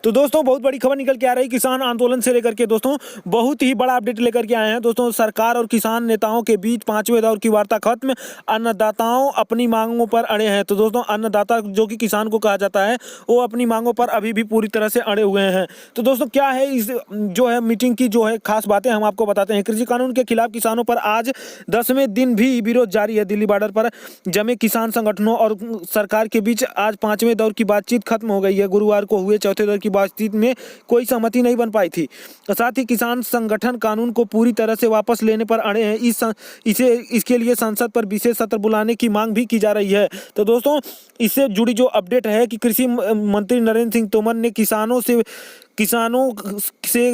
तो दोस्तों बहुत बड़ी खबर निकल के आ रही किसान आंदोलन से लेकर के दोस्तों बहुत ही बड़ा अपडेट लेकर के आए हैं दोस्तों। सरकार और किसान नेताओं के बीच पांचवें दौर की वार्ता खत्म, अन्नदाताओं अपनी मांगों पर अड़े हैं। तो दोस्तों अन्नदाता जो कि किसान को कहा जाता है वो अपनी मांगों पर अभी भी पूरी तरह से अड़े हुए हैं। तो दोस्तों क्या है इस जो है मीटिंग की जो है खास बातें हम आपको बताते हैं। कृषि कानून के खिलाफ किसानों पर आज 10वें दिन भी विरोध जारी है। दिल्ली बॉर्डर पर जमे किसान संगठनों और सरकार के बीच आज पांचवें दौर की बातचीत खत्म हो गई है। गुरुवार को हुए चौथे दौर की बातचीत में कोई सहमति नहीं बन पाई थी। साथ ही किसान संगठन कानून को पूरी तरह से वापस लेने पर अड़े हैं। इसके लिए संसद पर विशेष सत्र बुलाने की मांग भी की जा रही है। तो दोस्तों इससे जुड़ी जो अपडेट है कि कृषि मंत्री नरेंद्र सिंह तोमर ने किसानों से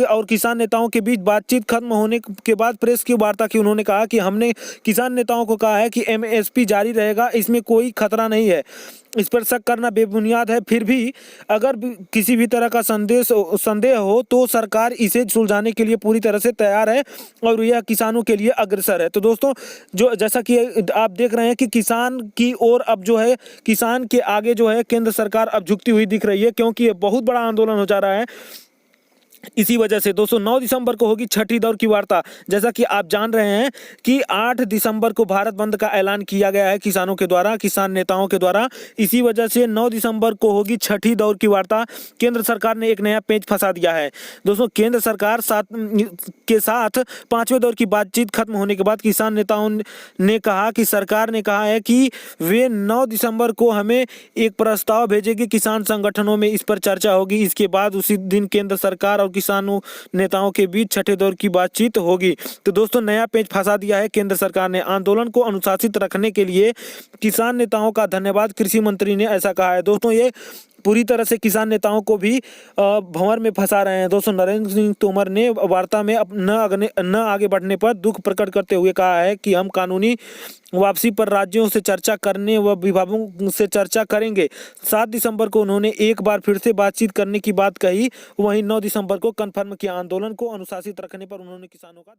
और किसान नेताओं के बीच बातचीत खत्म होने के बाद प्रेस की वार्ता की। उन्होंने कहा कि हमने किसान नेताओं को कहा है कि एमएसपी जारी रहेगा, इसमें कोई खतरा नहीं है। इस पर शक करना बेबुनियाद है। फिर भी अगर किसी भी तरह का संदेह हो तो सरकार इसे सुलझाने के लिए पूरी तरह से तैयार है और यह किसानों के लिए अग्रसर है। तो दोस्तों जो जैसा कि आप देख रहे हैं कि किसान की ओर अब जो है किसान के आगे जो है केंद्र सरकार अब झुकती हुई दिख रही है, क्योंकि ये बहुत बड़ा आंदोलन हो जा रहा है। इसी वजह से दोस्तों 9 दिसंबर को होगी छठी दौर की वार्ता। जैसा कि आप जान रहे हैं कि 8 दिसंबर को भारत बंद का ऐलान किया गया है किसानों के द्वारा, किसान नेताओं के द्वारा। इसी वजह से 9 दिसंबर को होगी छठी दौर की वार्ता। केंद्र सरकार ने एक नया पेच फंसा दिया है दोस्तों। केंद्र सरकार के साथ पांचवें दौर की बातचीत खत्म होने के बाद किसान नेताओं ने कहा कि सरकार ने कहा है कि वे 9 दिसंबर को हमें एक प्रस्ताव भेजेगी। किसान संगठनों में इस पर चर्चा होगी। इसके बाद उसी दिन केंद्र सरकार किसानों नेताओं के बीच छठे दौर की बातचीत होगी। तो दोस्तों नया पेच फंसा दिया है केंद्र सरकार ने। आंदोलन को अनुशासित रखने के लिए किसान नेताओं का धन्यवाद, कृषि मंत्री ने ऐसा कहा है। दोस्तों ये पूरी तरह से किसान नेताओं को भी भंवर में फंसा रहे हैं दोस्तों। नरेंद्र सिंह तोमर ने वार्ता में न आगे बढ़ने पर दुख प्रकट करते हुए कहा है कि हम कानूनी वापसी पर राज्यों से चर्चा करने व विभागों से चर्चा करेंगे। 7 दिसंबर को उन्होंने एक बार फिर से बातचीत करने की बात कही। वहीं 9 दिसंबर को कन्फर्म किया। आंदोलन को अनुशासित रखने पर उन्होंने किसानों का